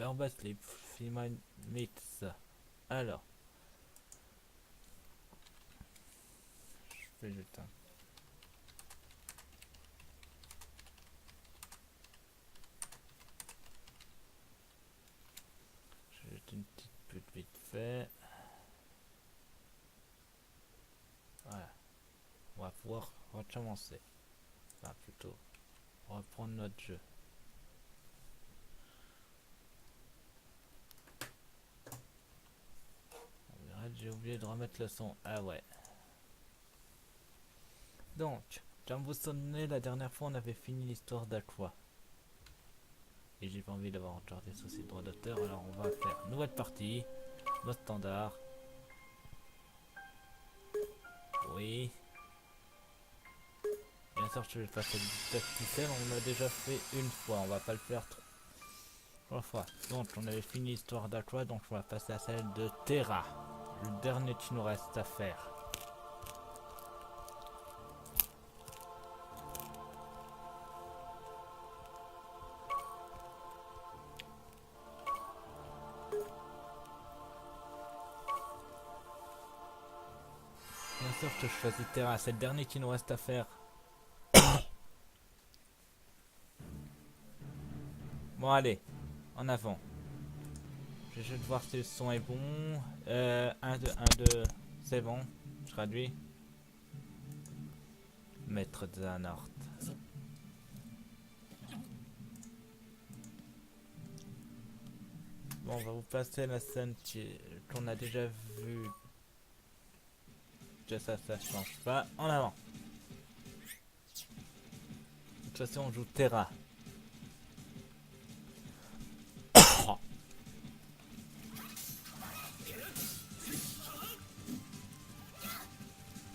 Verba Sleep, Female Myths. Alors, je fais juste un. Je vais jeter une petite pute vite fait. Voilà, on va pouvoir recommencer. Enfin, plutôt, reprendre notre jeu. J'ai oublié de remettre le son. Ah ouais. Donc, comme vous vous souvenez, la dernière fois on avait fini l'histoire d'Aqua. Et j'ai pas envie d'avoir encore des soucis de droit d'auteur, alors on va faire une nouvelle partie. Nos standards. Oui. Bien sûr, je vais passer le test pixel, on l'a déjà fait une fois, on va pas le faire trois fois. Donc, on avait fini l'histoire d'Aqua, donc on va passer à celle de Terra. Le dernier qui nous reste à faire. Bien sûr que je choisis Terra, c'est le dernier qui nous reste à faire. Bon, allez, en avant. Je vais juste voir si le son est bon. 1, 2, 1, 2, c'est bon. Je traduis. Maître Zanart. Bon, on va vous passer la scène qu'on a déjà vue. Ça change pas. En avant. De toute façon, on joue Terra.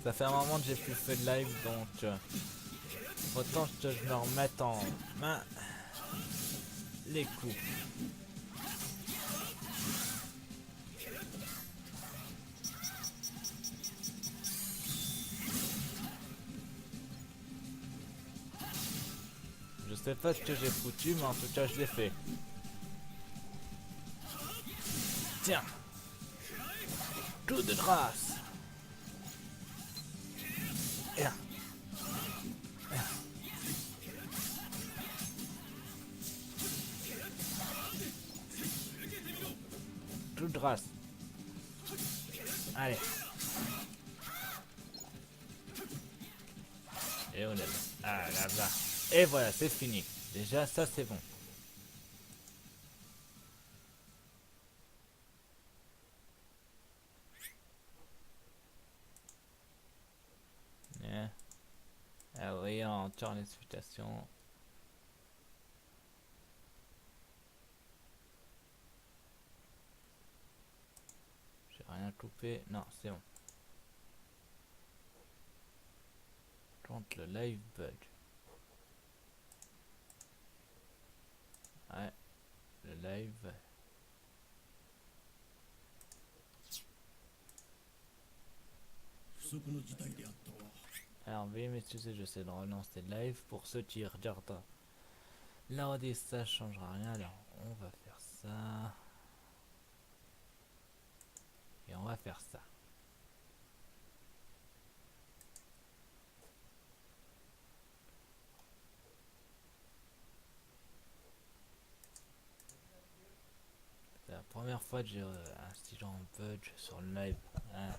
Ça fait un moment que j'ai plus fait de live, donc autant que je me remette en main les coups. Je sais pas ce que j'ai foutu, mais en tout cas, je l'ai fait. Tiens, tout de grâce. Tiens. Tout de grâce. Allez. Et on est là. Ah là là. Et voilà, c'est fini. Déjà, ça c'est bon. Yeah. Ah oui, on tourne les citations. J'ai rien coupé. Non, c'est bon. Contre le live bug. Ouais, le live. Alors, veuillez m'excuser, j'essaie de relancer le live. Pour ceux qui regardent la redis, ça changera rien. Alors, on va faire ça. Et on va faire ça. C'est la première fois que j'ai un stylo en bug sur le live. Hein.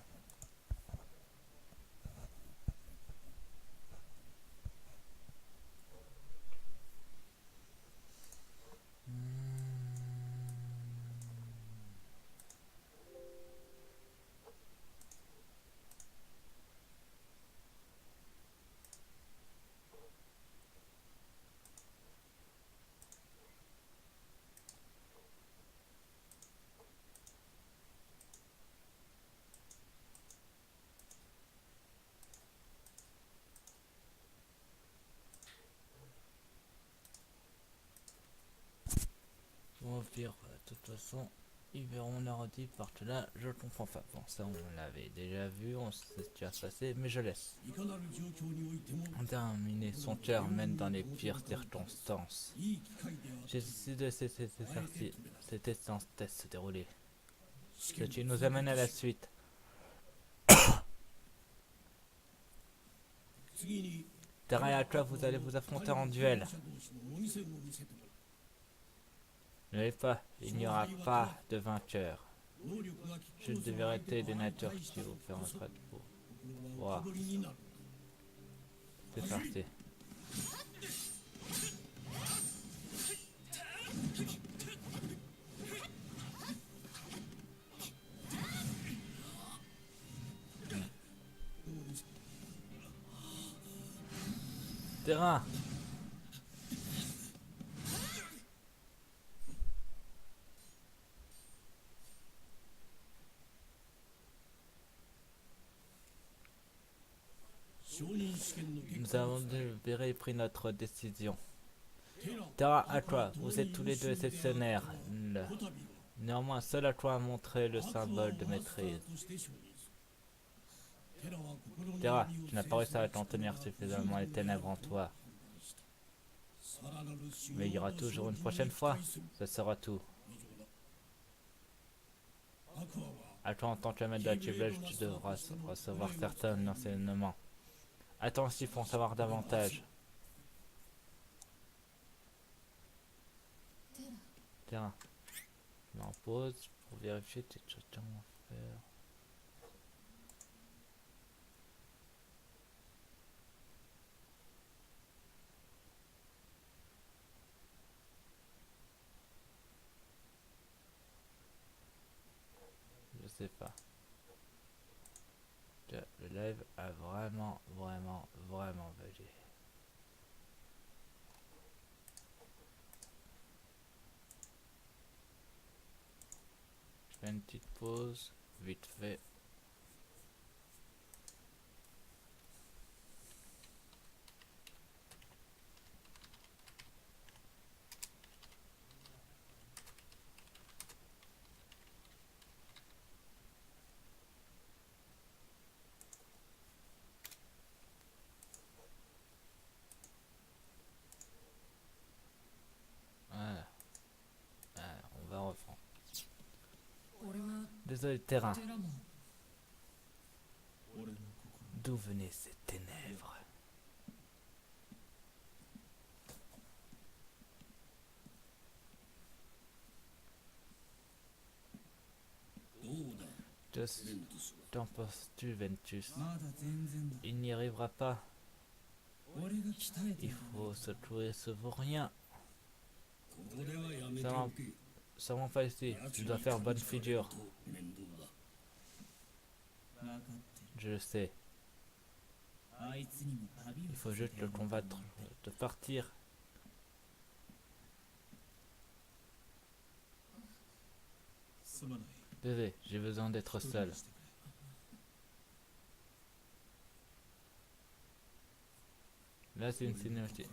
Au pire, de toute façon, Ils verront Narodi par là, je comprends pas. Bon, ça on l'avait déjà vu, on sait ce qui va se passer, mais je laisse. Terminé, son cœur mène dans les pires circonstances. J'ai décidé de laisser cette essence test se dérouler. Ce qui nous amène à la suite. Terra et Aqua, vous allez vous affronter en duel. Ne pas, il n'y aura pas de vainqueur. Juste des vérités de nature qui vous permettra de vous voir. C'est parti. Terrain. Nous avons délibéré et pris notre décision. Terra Aqua, vous êtes tous les deux exceptionnels. Néanmoins, seul Aqua a montré le symbole de maîtrise. Terra, tu n'as pas réussi à contenir suffisamment les ténèbres en toi. Mais il y aura toujours une prochaine fois. Ce sera tout. Aqua, en tant que maître de la Keyblade, tu devras recevoir certains enseignements. Attends ici pour en savoir davantage. Terra, je m'en pose pour vérifier tes choses à faire. Je sais pas. Le live a vraiment bugué. Je fais une petite pause, vite fait. Voilà. On va reprendre. Désolé, terrain. D'où venaient ces ténèbres? Qu'en penses-tu, Ventus? Il n'y arrivera pas. Il faut se trouver ce vaurien. Ça m'en pas ici. Tu dois faire bonne figure. Je le sais. Il faut juste le combattre. De partir. Désolé, j'ai besoin d'être seul. Là, c'est une cinématique.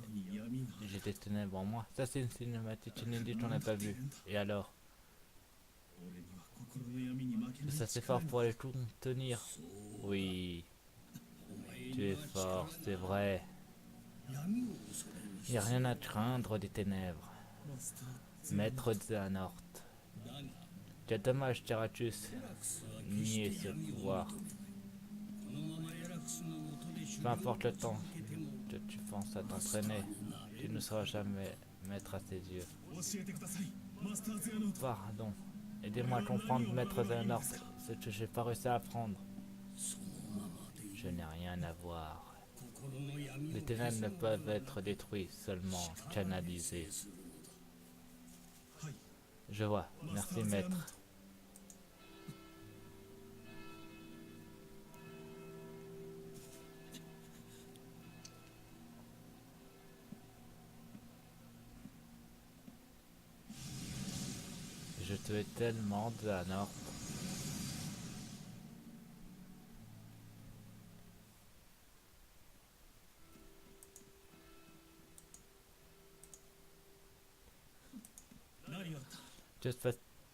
J'ai des ténèbres en moi. Ça, c'est une cinématique inédite qu'on n'a pas vue. Et alors? Ça, c'est fort pour les contenir. Oui. Tu es fort, c'est vrai. Il n'y a rien à craindre des ténèbres. Maître Xehanort. Quel dommage, Terratus. Nier ce pouvoir. Peu importe le temps que tu penses à t'entraîner, tu ne seras jamais maître à ses yeux. Pardon. Aidez-moi à comprendre, maître Xehanort, ce que j'ai pas réussi à apprendre. Je n'ai rien à voir. Les ténèbres ne peuvent être détruits, seulement canalisés. Je vois. Merci, maître. Je te hais tellement, Xehanort.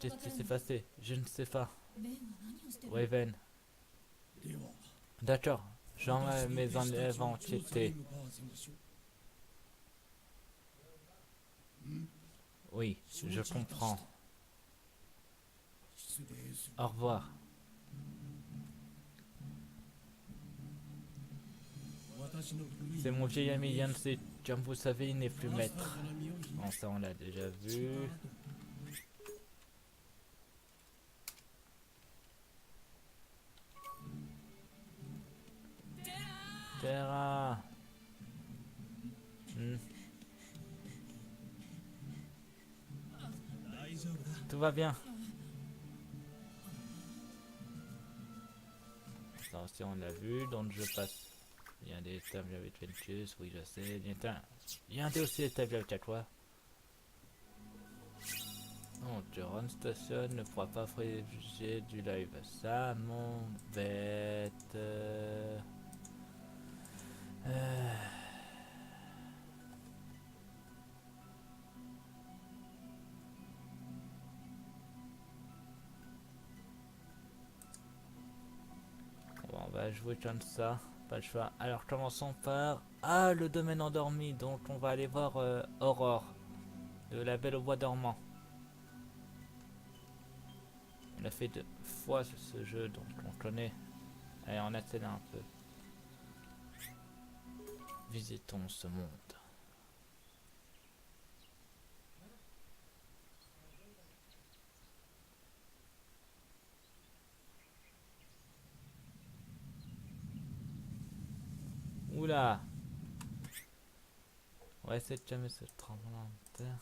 Qu'est-ce qui s'est passé? Je ne sais pas. ベンは何をしてるの？ Raven. では D'accord. J'enlève 私の mes 弟子た enlèves ちを en 調査に quitter. 向かわせましょう。Oui, je comprends. 失礼する。 Au revoir. 私の古い C'est mon vieil ami Yansei. Comme vous savez, il n'est plus マスタ maître. ーから身を引い Bon, ça, on l'a déjà vu. Terra. Hmm, 大丈夫だ。 tout va bien. Ça aussi, on l'a vu. Donc, je passe. Il y a des tables avec Ventus. Oui, je sais. Il y a un dossier de table avec toi. Non, Duran Station ne pourra pas réfugier du live. Ça m'embête. Bon, on va jouer comme ça. Pas le choix. Alors, commençons par... Ah, le domaine endormi. Donc, on va aller voir Aurore. De la Belle au Bois dormant. On a fait 2 fois ce jeu, donc on connaît. Allez, on accélère un peu. Visitons ce monde. Oula! On va essayer de jamais ce tremblement de terre.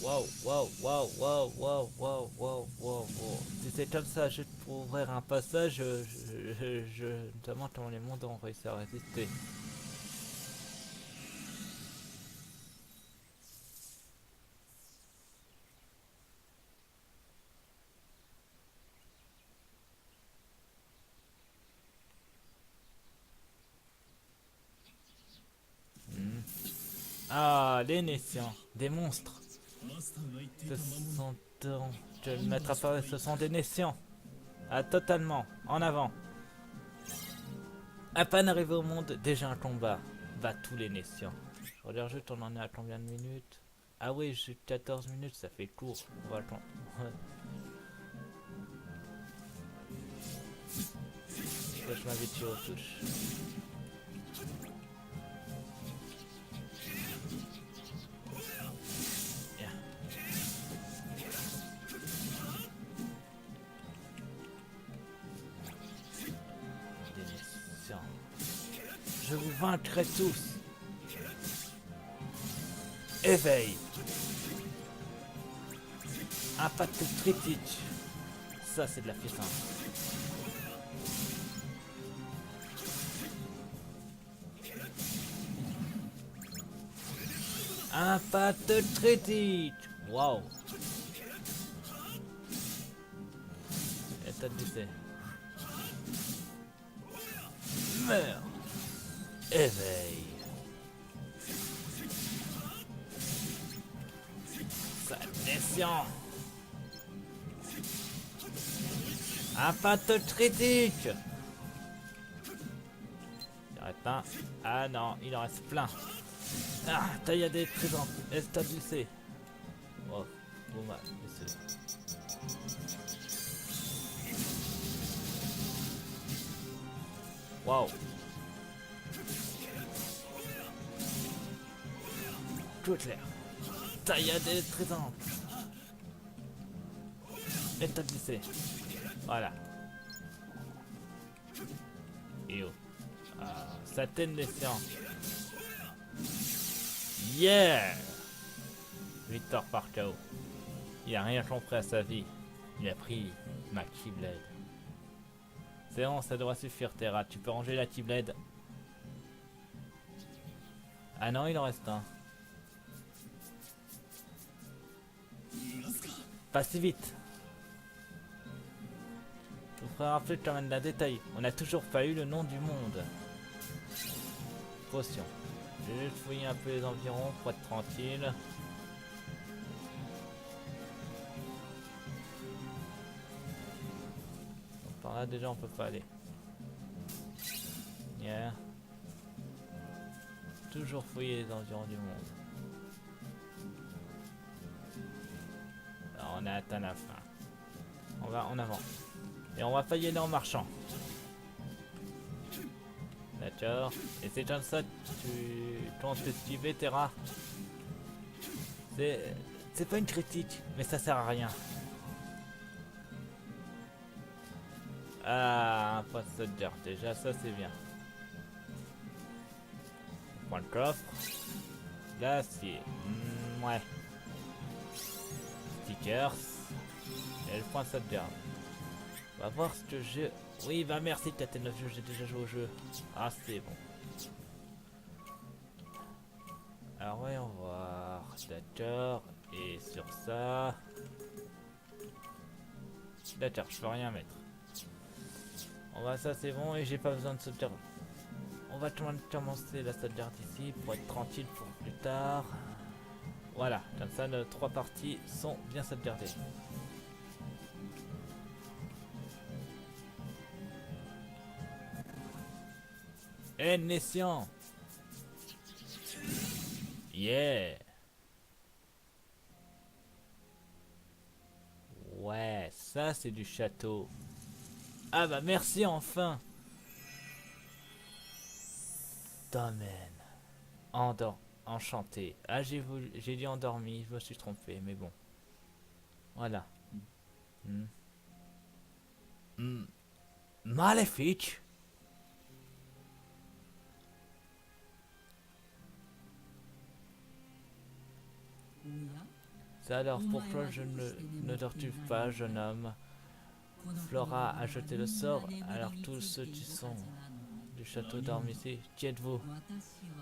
Waouh, waouh, waouh, waouh, waouh, waouh, waouh, waouh, waouh. Si c'est comme ça, juste pour ouvrir un passage, je me demande comment les mondes ont réussi à résister. Hmm. Ah, les Néciens, des monstres. マスターが言ってい Ce た魔物 sont... Je vais le mettre à part, ce sont des Néciens. Ah, totalement, en avant. À peine arrivé au monde, déjà un combat. Bat tous les Néciens. Je regarde juste, on en est à combien de minutes? Ah oui, j'ai 14 minutes, ça fait court. On va attendre. Je m'habitue aux touches. Bien. Des Néciens. Je vous vaincrai tous. Éveil. Impact critique. Ça, c'est de la puissance. Impact critique. Waouh. État de décès. Meurs. Éveil. Nation. Impact critique. Il en reste un. Ah non, il en reste plein. Ah, taille des présents. Stabilisé. Oh, bon bah, monsieur. Waouh. Tout clair. Tailladé présente. Établissé. Voilà. Et oh. Satin naissant. Yeah. Victor par KO. Il a rien compris à sa vie. Il a pris ma Keyblade. C'est bon, ça devrait suffire Terra. Tu peux ranger la Keyblade. Ah non, il en reste un. Pas si vite. Je vous ferai rappeler quand même d'un détail. On n'a toujours pas eu le nom du monde. Potion. J'ai juste fouillé un peu les environs pour être tranquille. Donc, par là déjà on peut pas aller. Yeah. Toujours fouiller les environs du monde. Alors on a atteint la fin. On va en avant. Et on va pas y aller en marchant. D'accord. Et c'est comme ça que tu comptes esquiver, Terra. C'est pas une critique, mais ça sert à rien. Ah, un point de sauvegarde. Déjà, ça c'est bien. Point de coffre. L'acier. Ouais. Stickers. Et le point de sauvegarde. On va voir ce que j'ai. Oui, bah merci T9, j'ai déjà joué au jeu. Ah, c'est bon. Alors, voyons voir. D'accord. Et sur ça. D'accord, je peux rien mettre. On va, ça c'est bon et j'ai pas besoin de sauvegarde. On va commencer la sauvegarde ici pour être tranquille pour plus tard. Voilà, comme ça nos 3 parties sont bien sauvegardées. Et Nessian. Yeah. Ouais, ça c'est du château. Ah bah merci enfin. Domaine. Enchanté. Ah j'ai dit endormi, je me suis trompé, mais bon. Voilà. Maléfique. Ça alors pourquoi je ne dors-tu pas, jeune homme? Flora a jeté le sort, alors tous ceux qui sont du château dorment ici. Qui êtes-vous?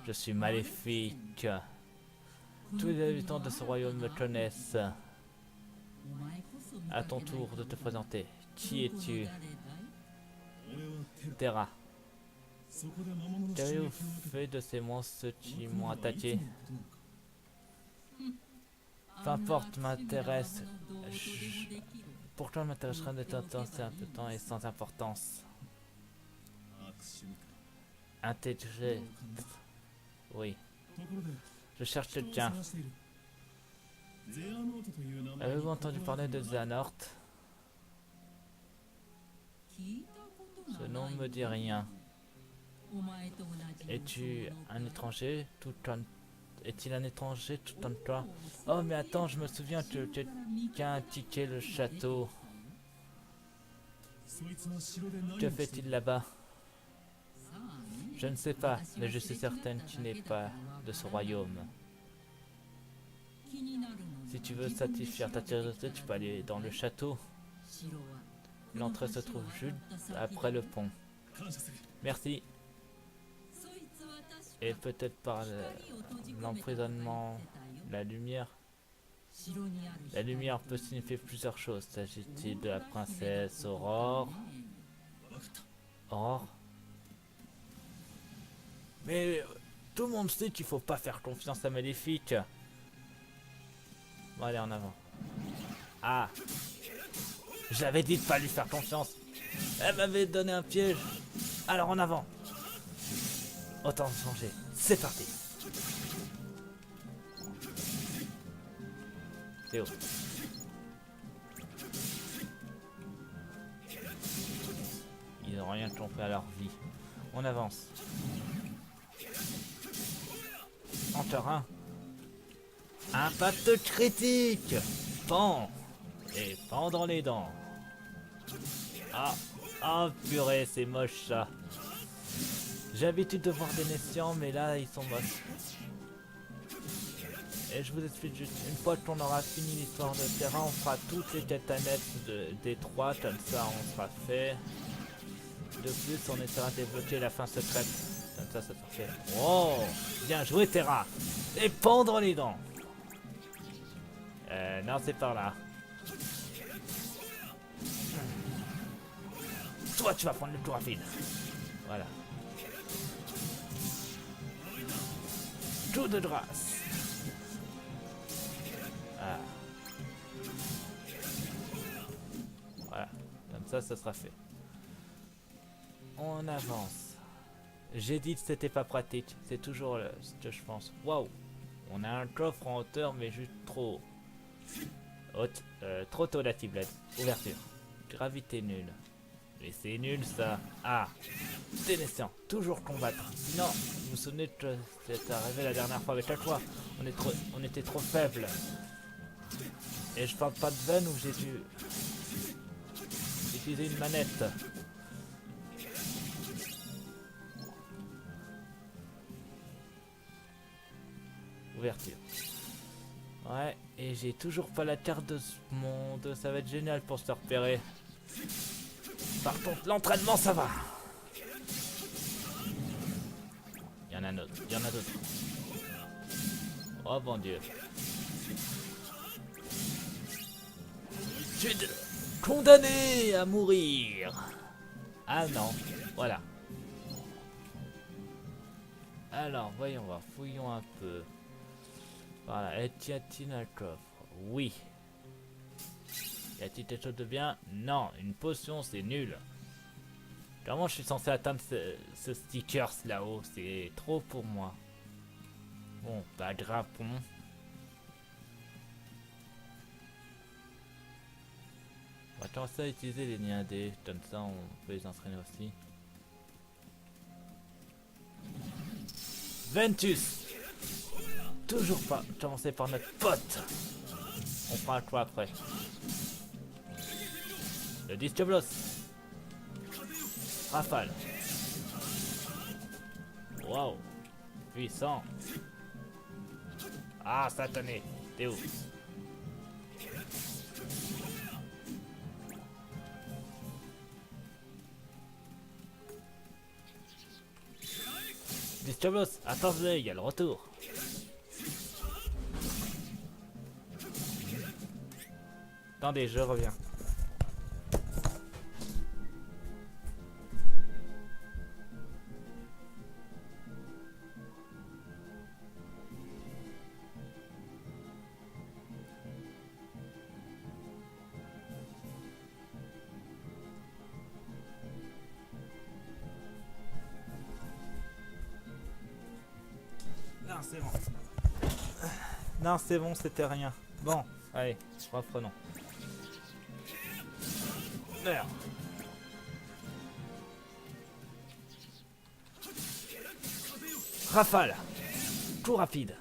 Je suis Maléfique. Tous les habitants de ce royaume me connaissent. À ton tour de te présenter. Qui es-tu? Terra. Qu'avez-vous fait de ces monstres qui m'ont attaqué? Peu importe, m'intéresse. Pourquoi m'intéresserait d'être intense et un peu de temps et sans importance? Intégré. Oui. Je cherche quelqu'un. Avez-vous entendu parler de Xehanort? Ce nom me dit rien. Es-tu un étranger tout comme... Est-il un étranger tout comme toi? Oh mais attends, je me souviens que quelqu'un a tiqué le château. Que fait-il là-bas? Je ne sais pas, mais je suis certaine qu'il n'est pas de ce royaume. Si tu veux satisfaire ta curiosité, tu peux aller dans le château. L'entrée se trouve juste après le pont. Merci. Et peut-être par l'emprisonnement, la lumière. La lumière peut signifier plusieurs choses. S'agit-il de la princesse Aurore? Aurore? Mais tout le monde sait qu'il faut pas faire confiance à Maléfique. Bon allez, en avant. Ah, j'avais dit de pas lui faire confiance. Elle m'avait donné un piège. Alors en avant. Autant se venger. C'est parti. Théo. Ils n'ont rien compris à leur vie. On avance. Encore un. Impact critique. Pan. Et pendant les dents. Ah. Ah purée, c'est moche ça. J'ai l'habitude de voir des Nessians, mais là ils sont moches. Et je vous explique juste, une fois qu'on aura fini l'histoire de Terra, on fera toutes les quêtes annexes des 3, comme ça on sera fait. De plus, on essaiera de débloquer la fin secrète. Comme ça se fait. Oh, bien joué Terra. Et pendre les dents. Non, c'est par là. Toi, tu vas prendre le plus rapide. Voilà. Tout de grâce. Ah. Voilà. Comme ça sera fait. On avance. J'ai dit que c'était pas pratique. C'est toujours ce que je pense. Waouh. On a un coffre en hauteur, mais juste trop haute. Trop tôt la ciblette. Ouverture. Gravité nulle. Mais c'est nul ça. Ah. Dénaissant. Toujours combattre. Non. Vous vous souvenez que c'est arrivé la dernière fois avec la toi. On était trop faible. Et je parle pas de veine où j'ai dû utiliser une manette. Ouverture. Ouais, et j'ai toujours pas la carte de ce monde. Ça va être génial pour se repérer. Par contre, l'entraînement, ça va. Il y en a d'autres. Il y en a d'autres. Oh bon Dieu. Tu es condamné à mourir. Ah non. Voilà. Alors, voyons voir. Fouillons un peu. Voilà, et y a-t-il un coffre? Oui. Y a-t-il quelque chose de bien? Non, une potion c'est nul. Comment je suis censé atteindre ce stickers là-haut? C'est trop pour moi. Bon, pas grave pour moi. On va commencer à utiliser les niindés, comme ça on peut les entraîner aussi. Ventus! Toujours pas commencer par notre pote. On fera quoi après? Le Diablos. Rafale. Waouh. Puissant. Ah, satané. T'es où? Diablos, attendez, il y a le retour. Attendez, je reviens. Non, c'est bon. Non, c'est bon, c'était rien. Bon, allez, reprenons. Merde. Rafale. Coup rapide.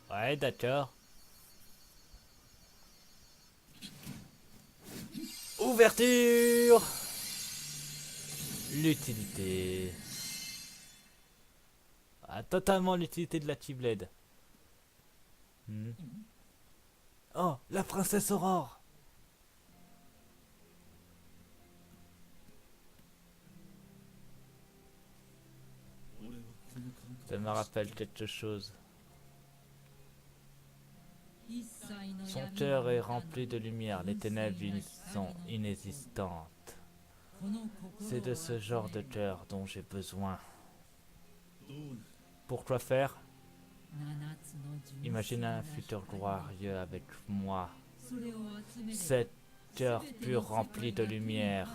Ouais, d'accord. Ouverture. L'utilité. Ah, totalement l'utilité de la Keyblade. Oh, la princesse Aurore. Ça me rappelle quelque chose. Son cœur est rempli de lumière, les ténèbres sont inexistantes. C'est de ce genre de cœur dont j'ai besoin. Pourquoi faire? Imagine un futur glorieux avec moi. Cet cœur pur rempli de lumière.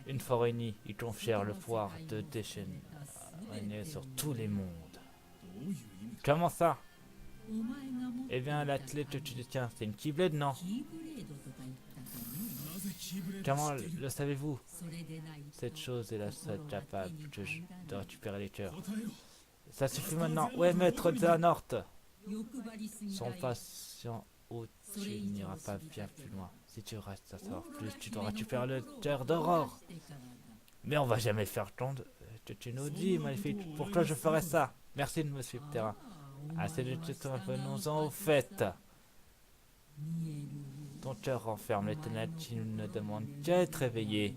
Une fois réunis, il confère le pouvoir de déchaîner sur tous les mondes. Comment ça? Eh bien, la clé que tu détiens, c'est une Keyblade, non? Comment le savez-vous? Cette chose est la seule capable de récupérer les cœurs. Ça suffit maintenant. Ouais, maître Xehanort. Son patient ou tu n'iras pas bien plus loin. Si tu restes à savoir plus, tu dois récupérer le cœur d'Aurore. Mais on va jamais faire compte que tu nous dis, Maléfique. Pourquoi je ferais ça? Merci de me suivre, Terra. Assez de tutos, venons-en au fait. Ton cœur renferme les ténèbres qui ne demandent qu'à être réveillé.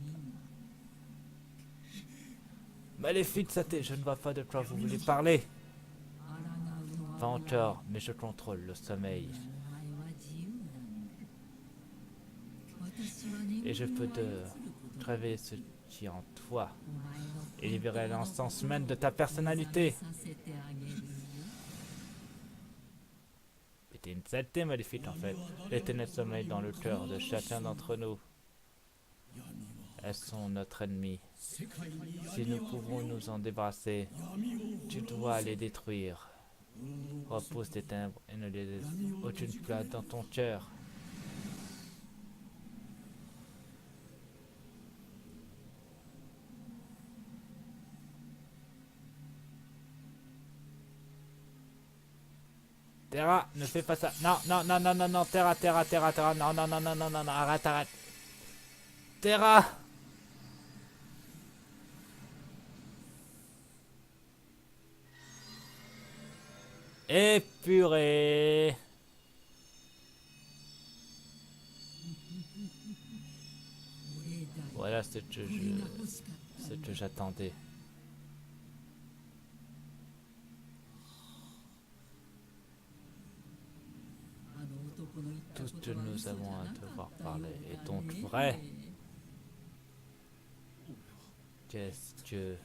Maléfique Saté, je ne vois pas de quoi vous voulez parler. Pas encore, mais je contrôle le sommeil. Et je peux te réveiller ce qui est en toi et libérer l'essence même de ta personnalité. C'était une saleté maléfique en fait. Les ténèbres sommeillent dans le cœur de chacun d'entre nous. Elles sont notre ennemi. Si nous pouvons nous en débarrasser, tu dois les détruire. Repousse tes ténèbres et ne les laisse aucune place dans ton cœur. Terra, ne fais pas ça. Non, non, non, non, non, non, Terra, Terra, Terra, Terra, non, non, non, non, non, non, non, arrête, arrête. Terra! Épuré. Voilà ce que j'attendais. Tout ce que nous avons à devoir parler est donc vrai. Qu'est-ce que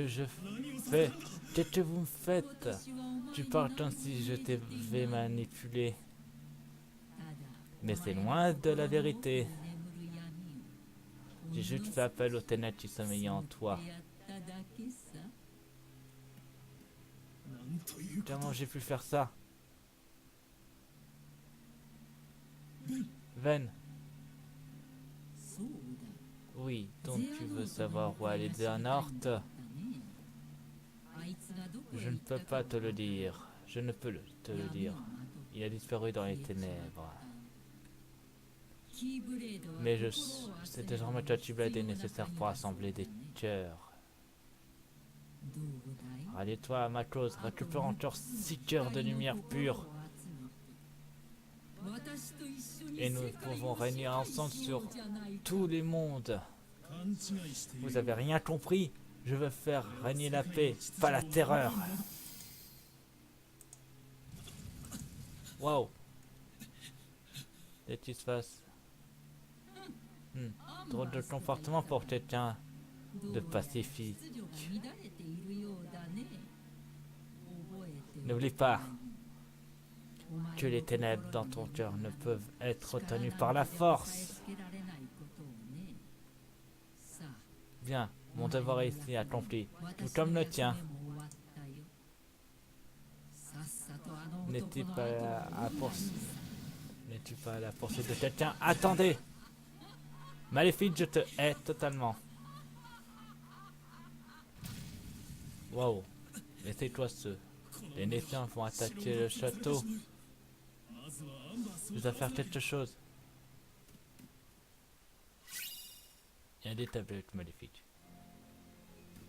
je fais? Qu'est-ce que vous me faites? Tu parles comme si je t'avais manipulé. Mais c'est loin de la vérité. J'ai juste fait appel au ténèbres qui sommeillent en toi. Comment j'ai pu faire ça? Ven. Oui, donc tu veux savoir où aller de Nord? Je ne peux pas te le dire. Je ne peux te le dire. Il a disparu dans les ténèbres. Mais c'est désormais que Keyblade est nécessaire pour assembler des cœurs. Rallie-toi à ma cause, récupère encore 6 cœurs de lumière pure. Et nous pouvons régner ensemble sur tous les mondes. Vous avez rien compris? Je veux faire régner la paix, pas la terreur. Waouh. Qu'est-ce qui se passe? Drôle de comportement pour quelqu'un de pacifique. N'oublie pas que les ténèbres dans ton cœur ne peuvent être retenues par la force. Bien, mon devoir est ici accompli, tout comme le tien. N'es-tu pas à la poursuite de quelqu'un? Attendez! Maléfique, je te hais totalement. Wow. Laissez-toi ceux. Les Néfiens vont attaquer le château. Je dois faire quelque chose. Il y a des tablettes maléfiques.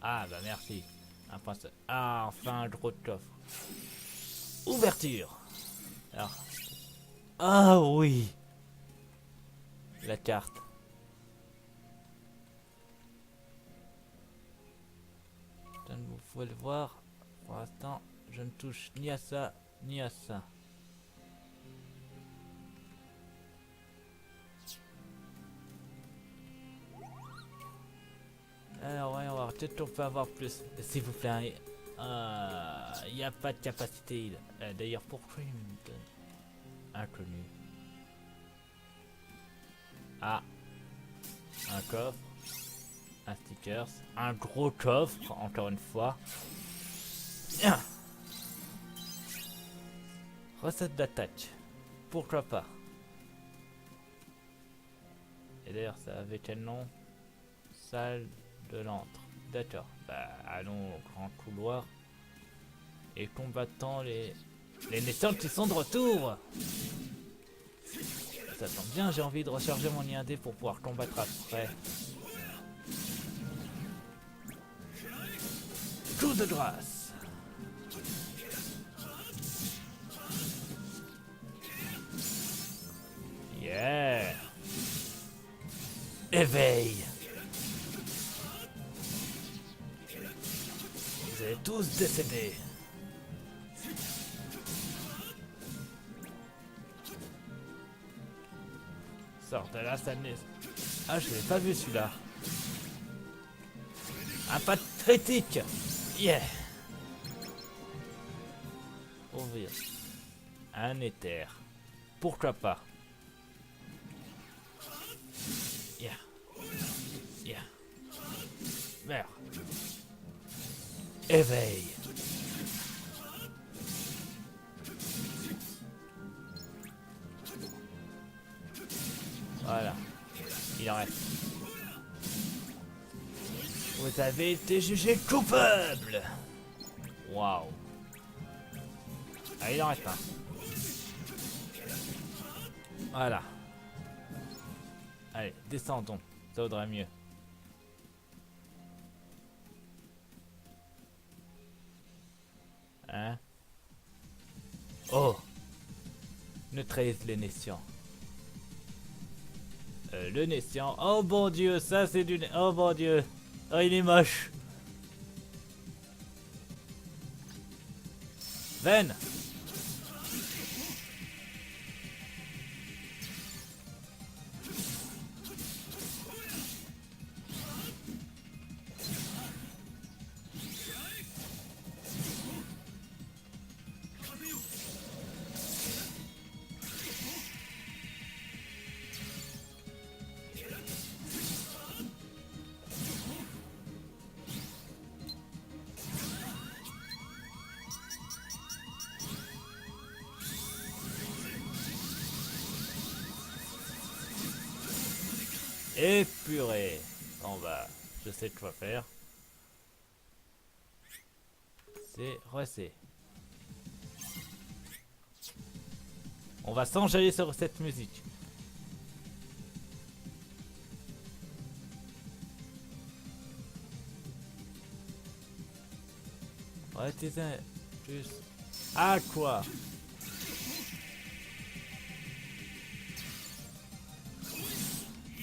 Ah bah merci. Un point seul. Ah, enfin un gros coffre. Ouverture. Alors. Ah oui. La carte. Vous pouvez le voir. Pour l'instant, je ne touche ni à ça, ni à ça. Alors, ouais, on va voir. Peut-être qu'on peut avoir plus. S'il vous plaît. Il n'y a pas de capacité. D'ailleurs, pourquoi il me donne inconnu? Ah. Un coffre. Un stickers. Un gros coffre, encore une fois. Recette d'attaque. Pourquoi pas? Et d'ailleurs, ça avait quel nom? Salle de l'antre. D'accord. Bah, allons au grand couloir. Et combattant les naissants qui sont de retour. Ça tombe bien, j'ai envie de recharger mon IND pour pouvoir combattre après. Coup de grâce. Yeah. Éveil. Vous allez tous décéder. Sors de là, ça n'est... Ah, je l'ai pas vu celui-là. Un pas critique. Yeah. Ouvrir. Un éther. Pourquoi pas? Yeah. Yeah. Meurs. Éveil. Voilà. Il en reste. Vous avez été jugé coupable. Waouh. Ah, il en reste un. Voilà. Allez, descendons. Ça vaudrait mieux. Hein? Oh! Neutralise les nations. Le Nessian. Oh bon Dieu, ça c'est du... Oh bon Dieu. Oh, il est moche. Ven. Épuré. On va... Je sais quoi faire. C'est... Recé. On va s'enjailler sur cette musique. Ouais, t'es un... Plus... Ah quoi?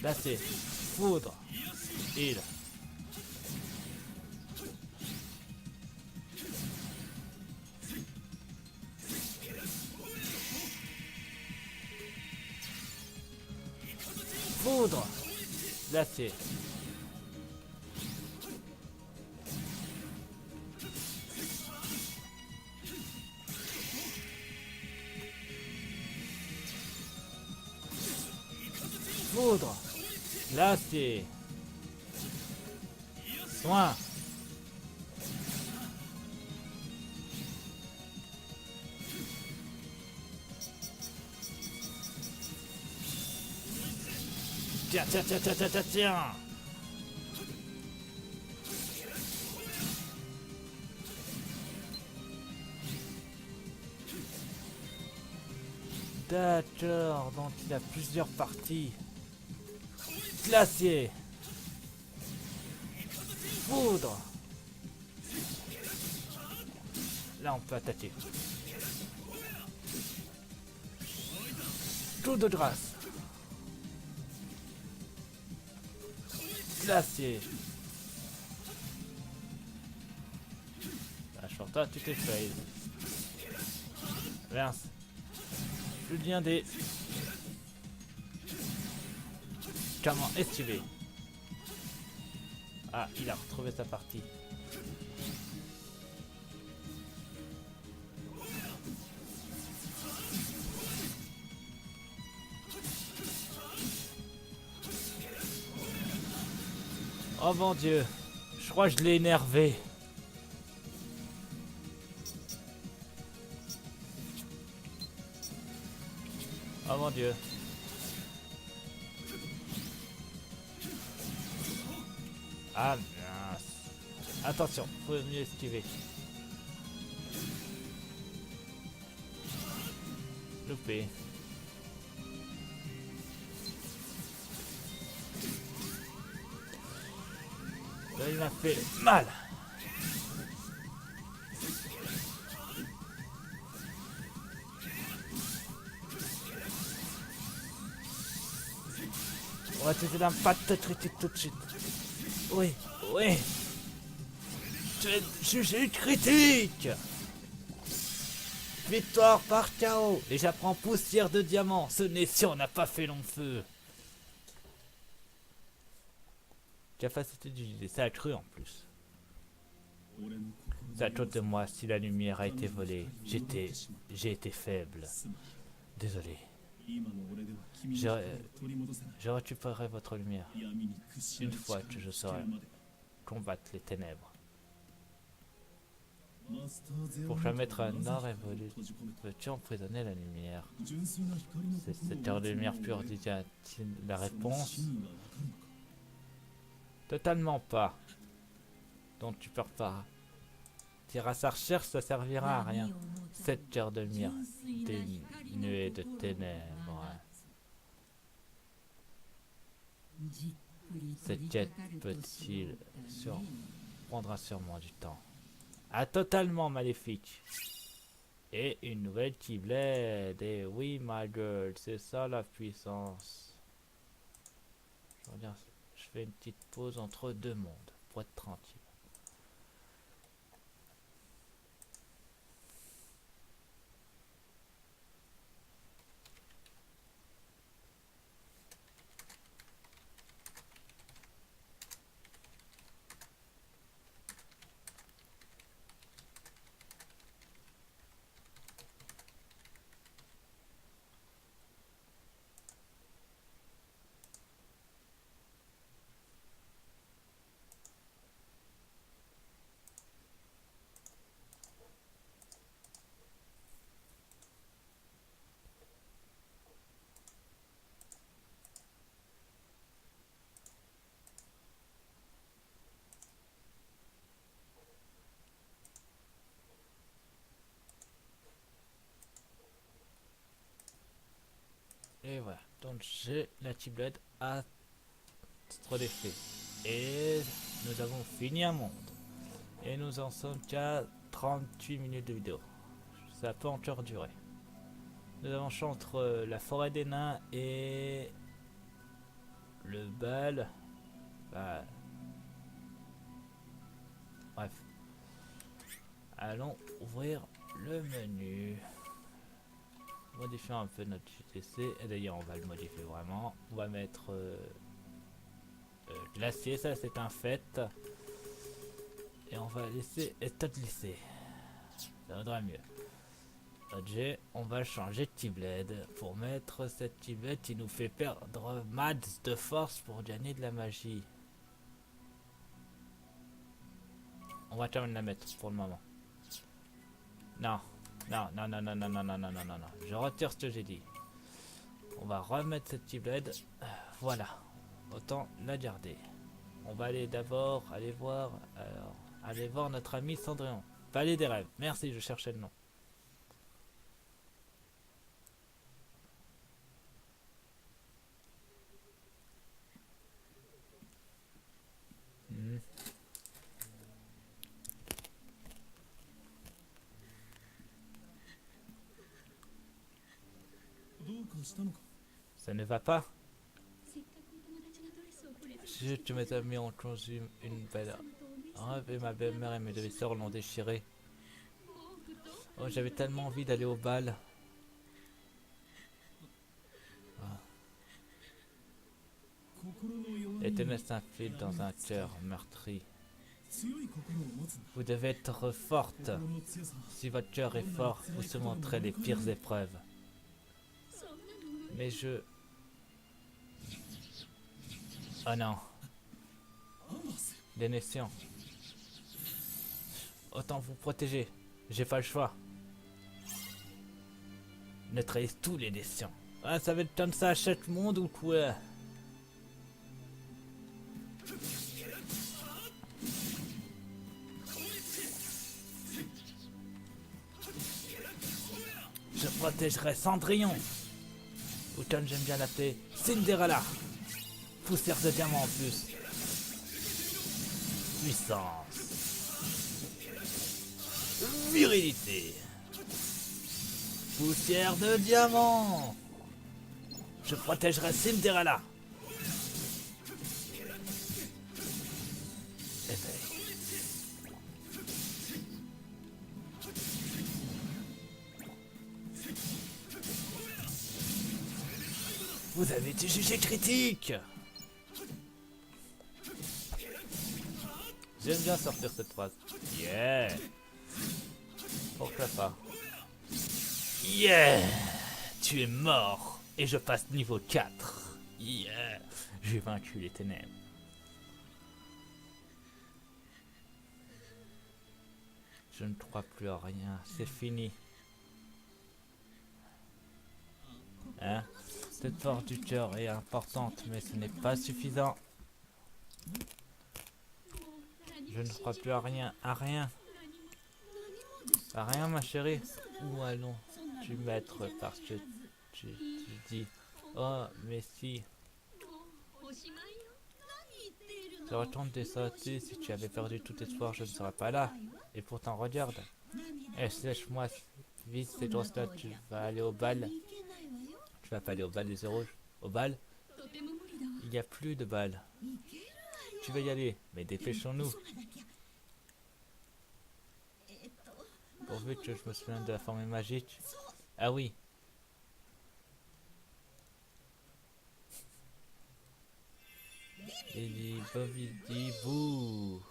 Là c'est... Foudre. Il. Foudre. Glacé. Foudre. Glacé. Soin. Tiens, tiens, tiens, tiens, tiens, tiens, tiens. D'accord, donc il y a plusieurs parties. Glacier. Foudre. Là on peut attaquer. Coup de grâce. Glacier. Sur toi, tu t'es fail. Mince. Julien des... Comment esquiver? Ah, il a retrouvé sa partie. Oh mon Dieu, je crois que je l'ai énervé. Oh mon Dieu. Ah mince. Attention, faut mieux esquiver. Loupé. Là, il m'a fait mal. On va t'aider pas te traiter tout de suite. Oui, oui. Tu es jugé critique. Victoire par KO. Et j'apprends poussière de diamant. Ce Nessian n'a pas fait long feu. Capacité d'utiliser. Ça a cru en plus. C'est à cause de moi si la lumière a été volée. J'ai été faible. Désolé. Je récupérerai votre lumière une fois que je saurai combattre les ténèbres. Pour permettre à un art évolué, veux-tu emprisonner la lumière? C'est cette heure de lumière pure, dit-il la réponse. Totalement pas. Donc tu peurs pas. Tire à sa recherche, ça servira à rien. Cette heure de lumière, des nuées de ténèbres. Cette quête peut-il prendra sûrement du temps. Ah, totalement maléfique. Et une nouvelle Keyblade. Et oui, ma gueule, c'est ça la puissance. Je fais une petite pause entre deux mondes pour être tranquille. Et voilà, donc j'ai la Keyblade à trop d'effet. Et nous avons fini un monde. Et nous en sommes qu'à 38 minutes de vidéo. Ça peut encore durer. Nous avons entre la forêt des nains et le bal. Bah, bref. Allons ouvrir le menu. Modifier un peu notre JTC. Et d'ailleurs, on va le modifier vraiment. On va mettre glacier, ça c'est un fait. Et on va laisser état glissé. Ça vaudra mieux. Objet, on va changer de Keyblade pour mettre cette Keyblade qui nous fait perdre max de force pour gagner de la magie. On va quand même la mettre pour le moment. Non. Non. Je retire ce que j'ai dit. On va remettre cette Keyblade. Voilà. Autant la garder. On va aller d'abord aller voir notre ami Cendrillon. Palais des rêves. Merci, je cherchais le nom. Ça ne va pas. Si tu mes amis ont conçu une belle rêve et ma belle-mère et mes deux sœurs l'ont déchiré. Oh, j'avais tellement envie d'aller au bal. Les ténèbres s'infilent dans un cœur meurtri. Vous devez être forte. Si votre cœur est fort, vous surmonterez les pires épreuves. Mais je... Oh non. Les Nessians. Autant vous protéger. J'ai pas le choix. Neutralise tous les Nessians. Ah, ça va être comme ça à chaque monde ou quoi? Je protégerai Cendrillon. Ou comme j'aime bien l'appeler, Cinderella. Poussière de diamant en plus. Puissance. Virilité. Poussière de diamant. Je protégerai Cinderella. Vous avez été jugé critique. J'aime bien sortir cette phrase. Yeah. Pourquoi pas? Yeah. Tu es mort. Et je passe niveau 4. Yeah. J'ai vaincu les ténèbres. Je ne crois plus à rien. C'est fini. Hein? Cette force du cœur est importante, mais ce n'est pas suffisant. Je ne crois plus à rien. À rien. À rien, ma chérie. Où allons-tu mettre parce que tu dis... Oh, mais si... Je retourne des sorties. Si tu avais perdu tout espoir, je ne serais pas là. Et pourtant, regarde. Eh, lèche-moi vite ces grosses-là. Tu vas aller au bal. Tu vas pas aller au bal des rouges. Au bal? Il n'y a plus de bal. Tu vas y aller, mais dépêchons-nous. Pourvu que je me souvienne de la formule magique. Ah oui. Lili Bobby Boo.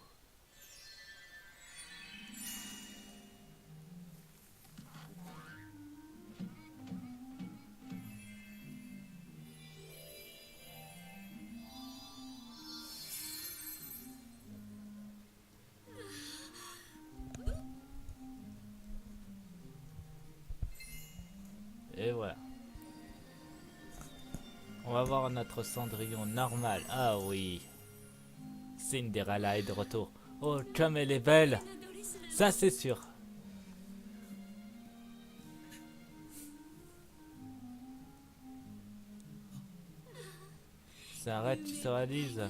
Et voilà. On va voir notre Cendrillon normal. Ah oui. Cinderella est de retour. Oh, comme elle est belle. Ça, c'est sûr. Ça arrête, tu se réalise.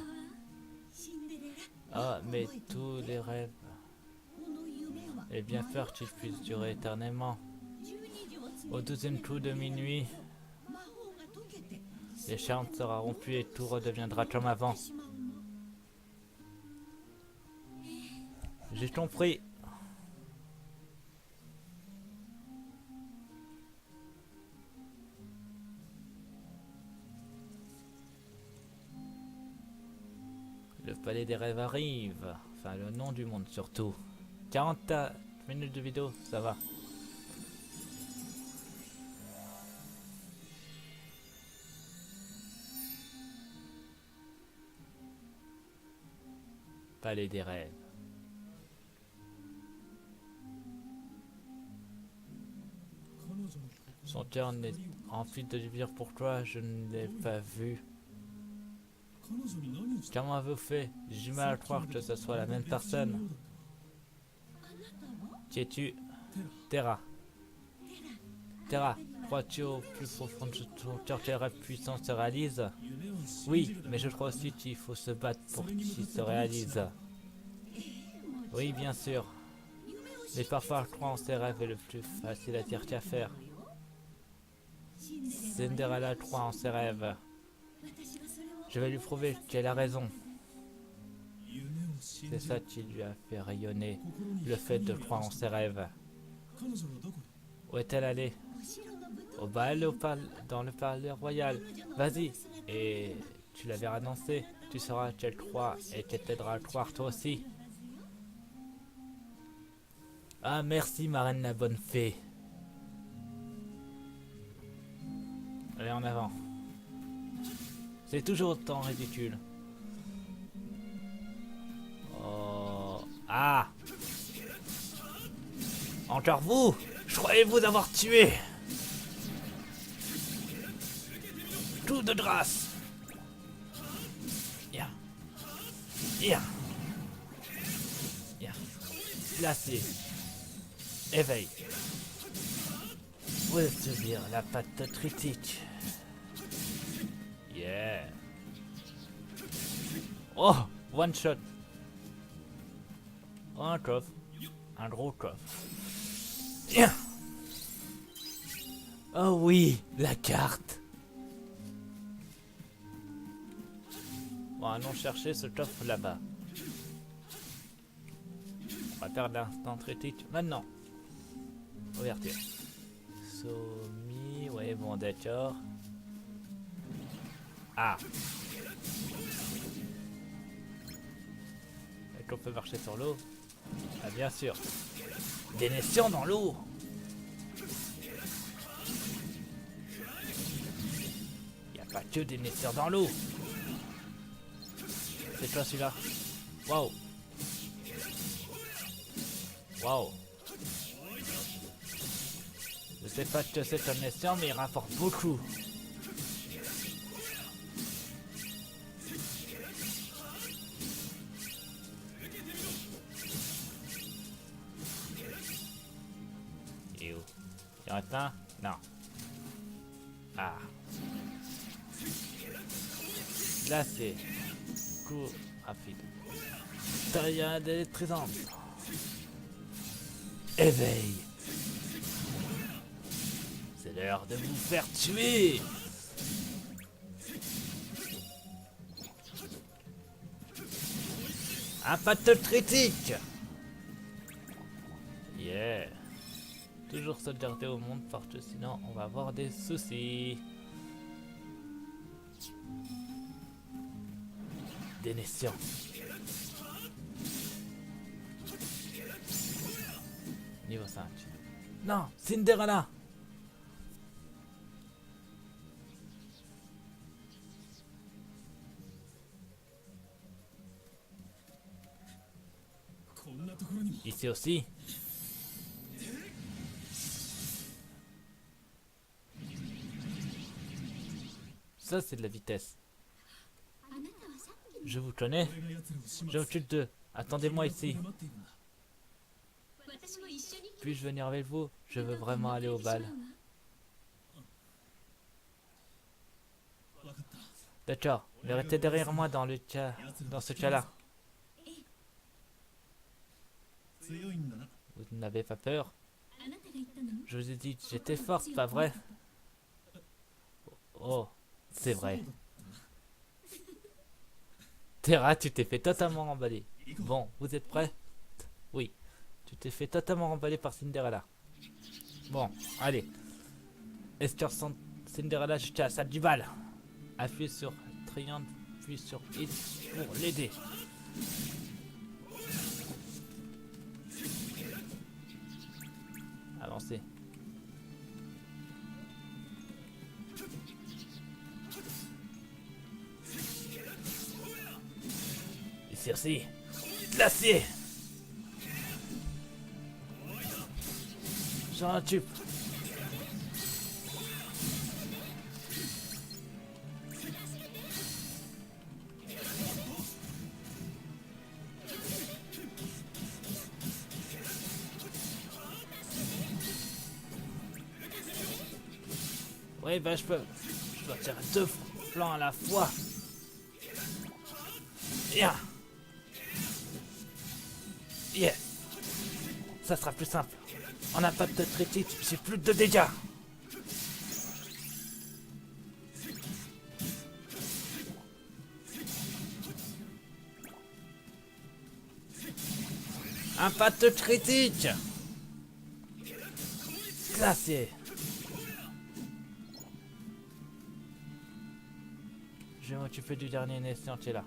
Ah, mais tous les rêves. Et bien faire qu'ils puissent durer éternellement. Au 12e coup de minuit, les charmes sera rompu et tout redeviendra comme avant. J'ai compris. Le palais des rêves arrive. Enfin, le nom du monde surtout. 40 minutes de vidéo, ça va. Palais des rêves. Son cœur n'est rempli de lumière pour toi, je ne l'ai pas vu. Comment avez-vous fait? J'ai du mal à croire que ce soit la même personne. Qui es-tu? Terra. Terra, crois-tu au plus profond de ton cœur que la puissance se réalise? Oui, mais je crois aussi qu'il faut se battre pour qu'il se réalise. Oui, bien sûr. Mais parfois, croire en ses rêves est le plus facile à dire qu'à faire. Cinderella croit en ses rêves. Je vais lui prouver qu'elle a raison. C'est ça qui lui a fait rayonner, le fait de croire en ses rêves. Où est-elle allée? Au bal, dans le palais royal. Vas-y, et tu la verras danser. Tu sauras qu'elle croit et qu'elle t'aidera à croire toi aussi. Ah, merci, marraine la bonne fée. Allez, en avant. C'est toujours autant ridicule. Oh. Ah! Encore vous? Je croyais vous avoir tué. Tout de grâce. Bien. Bien. Bien. Placé. Éveille. Où est subir la patte critique? Yeah. Oh, one shot. Oh, un coffre. Un gros coffre. Yeah. Oh oui, la carte. Bon, allons chercher ce coffre là-bas. On va perdre l'instant critique maintenant. Ouverture. Somi, ouais, bon, d'accord. Ah. Et qu'on peut marcher sur l'eau? Ah bien sûr. Des nations dans l'eau. Y a pas que des naisseurs dans l'eau. C'est toi celui-là. Waouh. Waouh. Je sais pas ce que c'est comme naisseur, mais il rapporte beaucoup. Et où? Il y en a un? Non. Ah. Là c'est coup rapide. Taille d'électrisante. Éveil. C'est l'heure de vous faire tuer. Impact critique. Yeah. Toujours sauvegarder au monde parce que sinon on va avoir des soucis. Des nations. Niveau 5. Non, Cinderella. Ici aussi. Ça c'est de la vitesse. Je vous connais. Je m'occupe d'eux. Attendez-moi ici. Puis-je venir avec vous? Je veux vraiment aller au bal. D'accord, mais restez derrière moi dans ce cas-là. Vous n'avez pas peur? Je vous ai dit que j'étais forte, pas vrai? Oh, c'est vrai. Terra, tu t'es fait totalement emballer. Bon, vous êtes prêts? Oui, tu t'es fait totalement emballer par Cinderella. Bon, allez. Escort Cinderella jusqu'à la salle du bal. Appuyez sur triangle, puis sur X pour l'aider. Avancez. Et Circe, glacé. J'en tube. Oui, ben je dois tirer 2 flancs à la fois. Yeah. Yeah. Ça sera plus simple. On n'a pas de critique, j'ai plus de dégâts. Impact critique. Glacé. Je vais m'occuper du dernier naissant qui est là.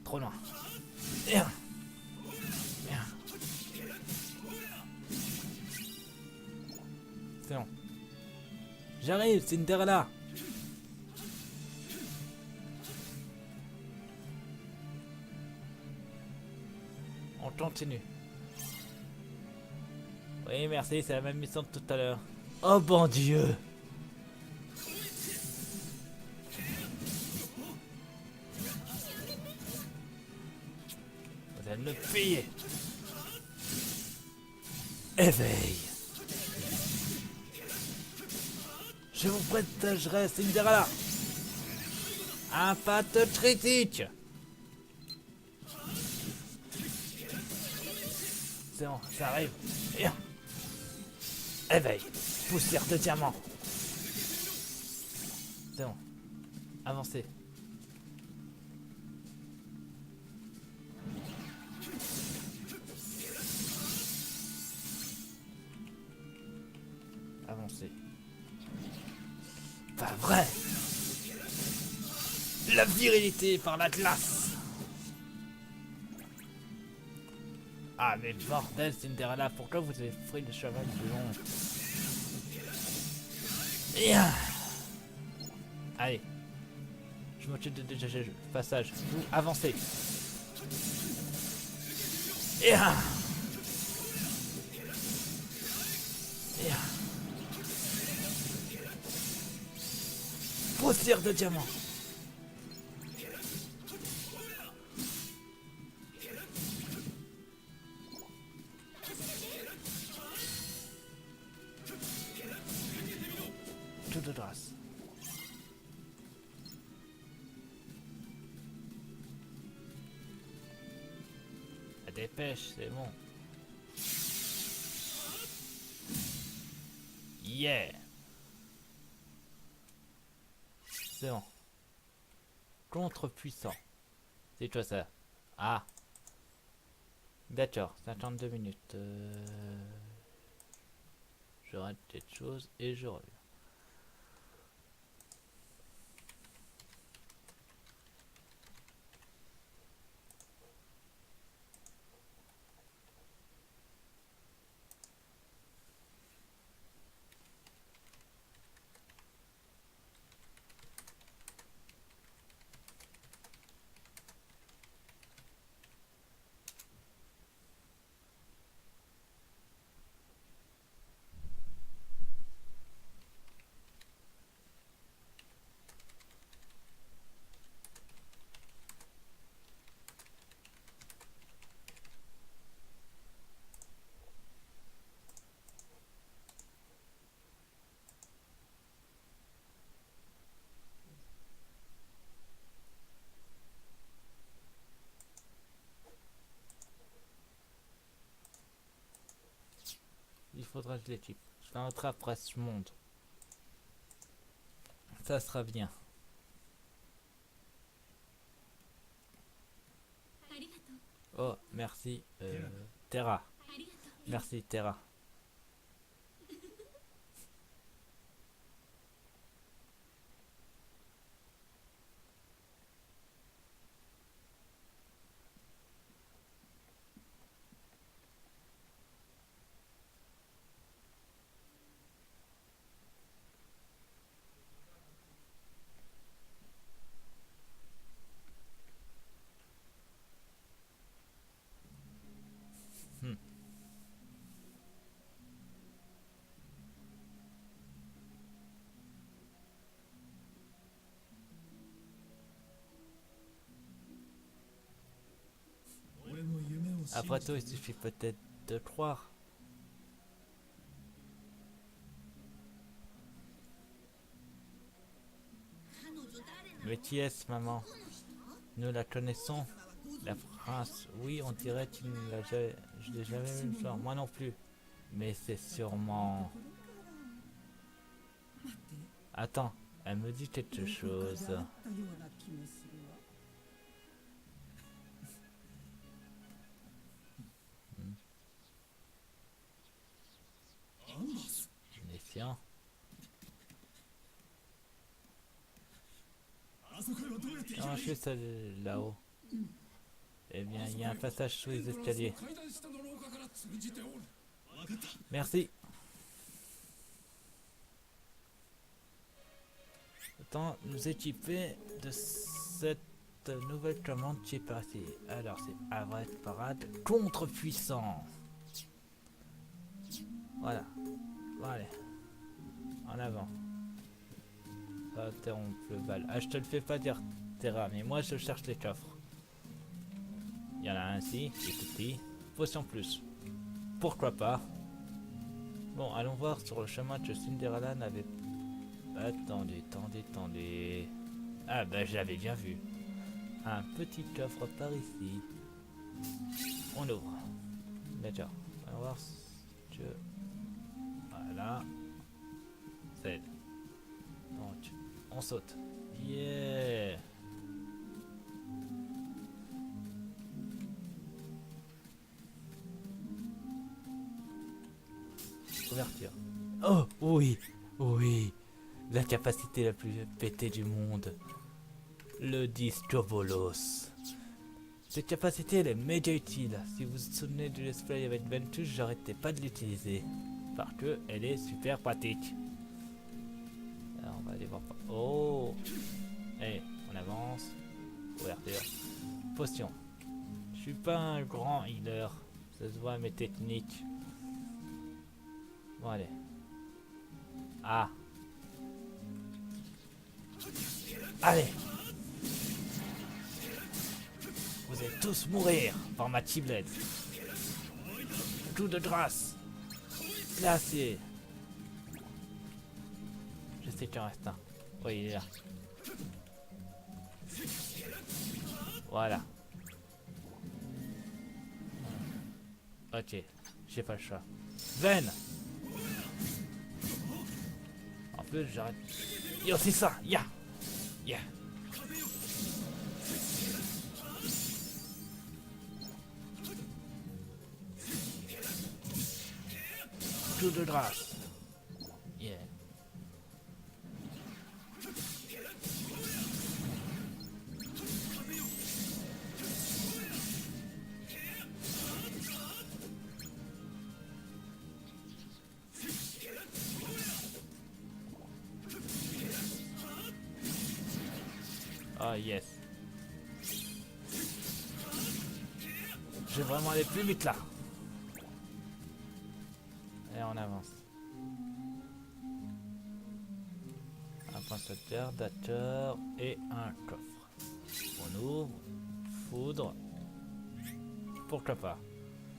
Trop loin. Bien. Bien. C'est bon. J'arrive, Cinderella. On continue. Oui, merci, c'est la même mission que tout à l'heure. Oh bon Dieu. Vous allez me payer. Éveil. Je vous protégerai, Cinderella. Impact critique. C'est bon, ça arrive. Bien. Éveil. Poussière de diamant. C'est bon. Avancez. Avancez. pas vrai. La virilité par la glace. Ah mais bordel Cinderella, pourquoi vous avez pris le cheval plus long? Bien. Allez. Je m'occupe de passage. Vous avancez. Bien. Bien. Poussière de diamant. Tout de grâce. La dépêche, c'est bon. Yeah. C'est bon. Contre-puissant. C'est quoi ça? Ah. D'accord, 52 minutes. Je rate quelque chose et je reviens. Il faudra que je l'équipe. Je vais rentrer après ce monde. Ça sera bien. Oh, merci. Terra. Merci, Terra. Hmm. Après tout, il suffit peut-être de croire. Mais qui est-ce, maman? Nous la connaissons. La prince, oui, on dirait qu'il ne l'a jamais... Je l'ai jamais vu le soir. Moi non plus. Mais c'est sûrement... Attends, elle me dit quelque chose. Méfiant. Comment je fais ça là-haut? Eh bien, il y a un passage sous les escaliers. Merci. Autant nous équiper de cette nouvelle commande qui est partie. Alors, c'est Avril Parade contre-puissant. Voilà. Allez. En avant. Ça interrompt le bal. Ah, je te le fais pas dire, Terra, mais moi je cherche les coffres. Il y en a un ici, qui est tout petit. Potion plus. Pourquoi pas? Bon, allons voir sur le chemin que Cinderella n'avait... Attendez. Ah bah je l'avais bien vu. Un petit coffre par ici. On ouvre. D'accord. On va voir ce que... Voilà. C'est... Donc, on saute. Yeah. Ouverture. Oh, oui. la capacité la plus pétée du monde. Le Discobolos. Cette capacité elle est méga utile. Si vous vous souvenez du let's play avec Ventus, j'arrêtais pas de l'utiliser. Parce que elle est super pratique. Alors on va aller voir. Oh! Allez, on avance. Ouverture. Potion. Je suis pas un grand healer. Ça se voit à mes techniques. Bon allez. Ah! Allez! Vous allez tous mourir par ma ciblette. Coup de grâce. Glacé. Je sais qu'il en reste un. Oui, il est là. Voilà. Ok, j'ai pas le choix. Veine. En plus, j'arrête. Yo, c'est ça. Ya. Ya. Coup de grâce. Yeah. Oh yes. Je vais vraiment aller plus vite là. Et on avance. Un pensateur, dateur et un coffre. On ouvre. Foudre. Pourquoi pas.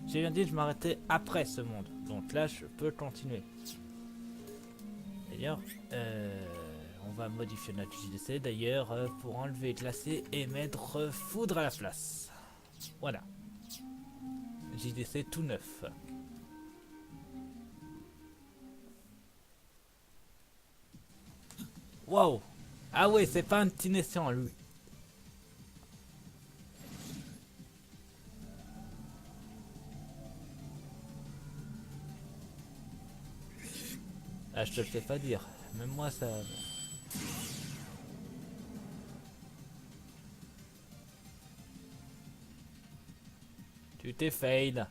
J'ai bien dit de m'arrêter après ce monde. Donc là je peux continuer. D'ailleurs, on va modifier notre JDC d'ailleurs pour enlever glacé et mettre foudre à la place. Voilà. JDC tout neuf. Wow. Ah ouais, c'est pas un petit naissant lui. Ah, je te le fais pas dire. Même moi ça... Tu t'es fail.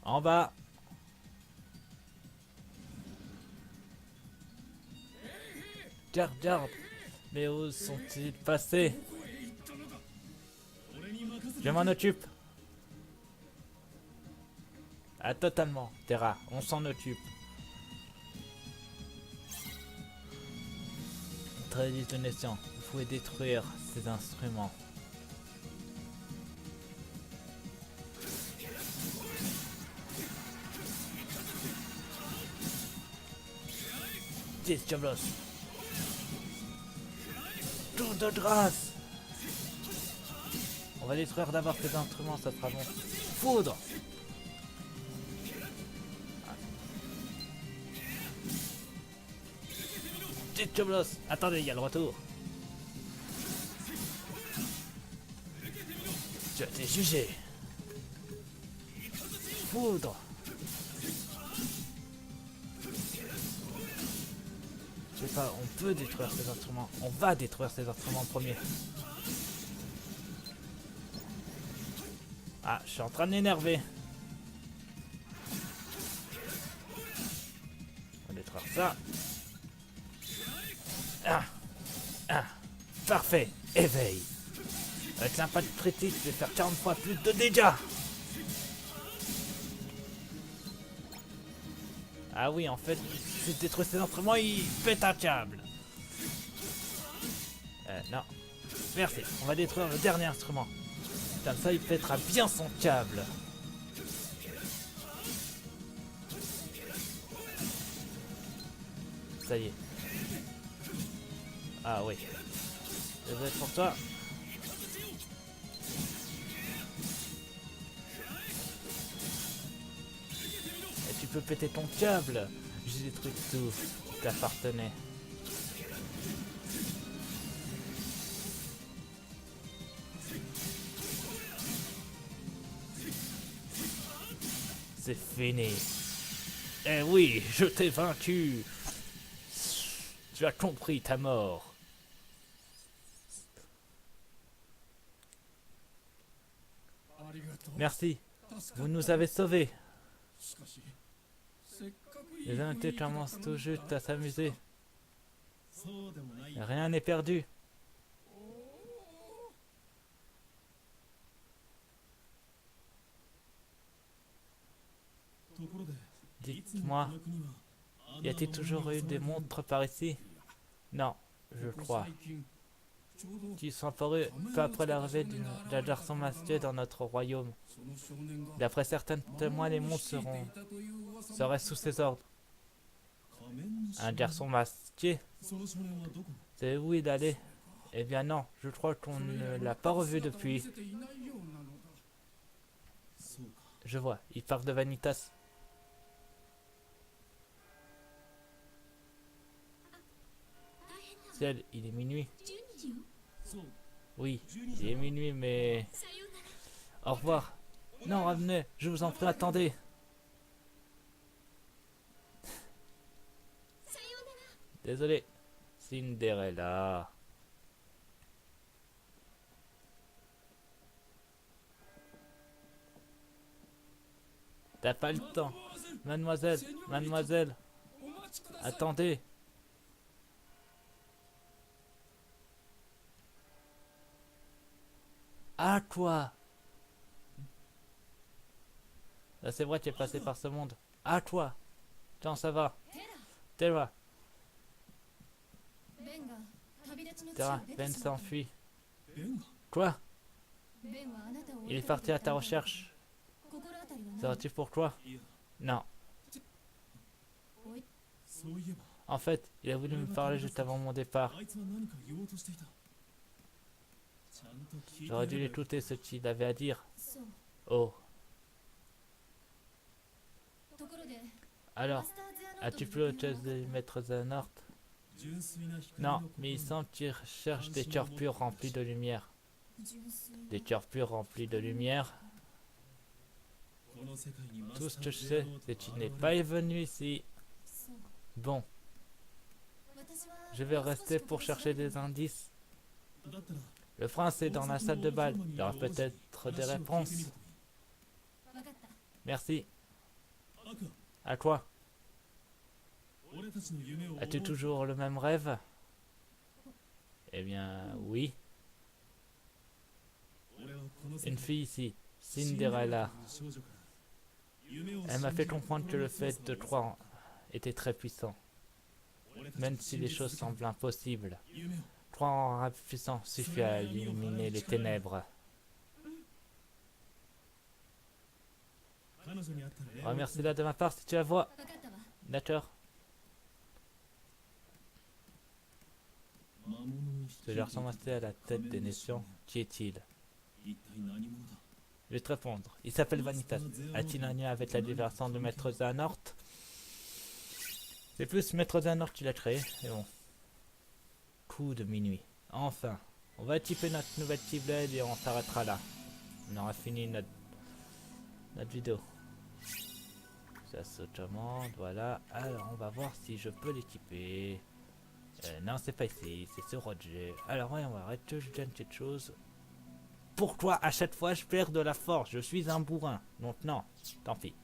En bas. Garde. Mais où sont-ils passés? Je m'en occupe. Ah, totalement. Terra, on s'en occupe. Très détonation. Vous pouvez détruire ces instruments. Diablos. Tout de grâce. On va détruire d'abord ces instruments, ça sera bon. Foudre. Diablos. Attendez, il y a le retour. Tu as été jugé. Foudre. Je sais pas, on peut détruire ces instruments. On va détruire ces instruments en premier. Ah, je suis en train de m'énerver. On va détruire ça. Parfait. Éveil. Avec l'impact critique, je vais faire 40 fois plus de dégâts. Ah oui, en fait, si je détruis ces instruments, il pète un câble. Non. Merci. On va détruire le dernier instrument. Comme ça, il pètera bien son câble. Ça y est. Ah oui. Ça va être pour toi. Et tu peux péter ton câble. J'ai détruit tout qui t'appartenait. C'est fini. Eh oui, je t'ai vaincu. Tu as compris ta mort. Merci, vous nous avez sauvés. Les invités commencent tout juste à s'amuser. Rien n'est perdu. Dites-moi, y a-t-il toujours eu des monstres par ici? Non, je crois. Qui sont apparus peu après l'arrivée d'un garçon masqué dans notre royaume. D'après certains témoins, les monstres seraient sous ses ordres. Un garçon masqué? C'est où il allait? Eh bien non, je crois qu'on ne l'a pas revu depuis. Je vois, il part de Vanitas. Ciel, il est minuit. Oui, il est minuit, mais... Au revoir. Non, revenez, je vous en prie, attendez. Désolé. Cinderella. T'as pas le temps. Mademoiselle, mademoiselle. Attendez. À toi. Là, c'est vrai, tu es passé par ce monde. À toi. Tiens, ça va. Terra. Terra, Ben s'enfuit. Quoi? Il est parti à ta recherche. Seras-tu pour toi? Non. En fait, il a voulu me parler juste avant mon départ. J'aurais dû l'écouter ce qu'il avait à dire. Oh. Alors, as-tu pu autre chose des maîtres Xehanort? Non, mais il semble qu'il cherche des cœurs purs remplis de lumière. Des cœurs purs remplis de lumière. Tout ce que je sais, c'est qu'il n'est pas venu ici. Bon. Je vais rester pour chercher des indices. Le prince est dans la salle de bal. Il y aura peut-être des réponses. Merci. À quoi? As-tu toujours le même rêve? Eh bien, oui. Une fille ici, Cinderella. Elle m'a fait comprendre que le fait de croire était très puissant. Même si les choses semblent impossibles. Croire en un rêve puissant suffit à illuminer les ténèbres. Remercie-la de ma part si tu la vois. D'accord. Ce garçon resté à la tête des nations, qui est-il? Je vais te répondre. Il s'appelle Vanitas. A-t-il un lien avec la diversion de Maître Xehanort? C'est plus Maître Xehanort qui l'a créé, mais bon. Coup de minuit. Enfin, on va équiper notre nouvelle Keyblade et on s'arrêtera là. On aura fini notre vidéo. Ça se commande, voilà. Alors, on va voir si je peux l'équiper. Non, c'est pas ici, c'est sur Roger. Alors, ouais, on va arrêter que je gagne quelque chose. Pourquoi à chaque fois je perds de la force? Je suis un bourrin. Donc non, tant pis.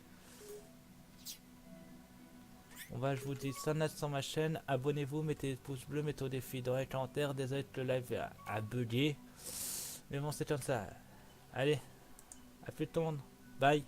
On va, je vous dis, sonate sur ma chaîne. Abonnez-vous, mettez des pouces bleus, mettez au défi dans les commentaires. Désolé que le live a bugué. Mais bon, c'est comme ça. Allez, à plus tout le monde. Bye.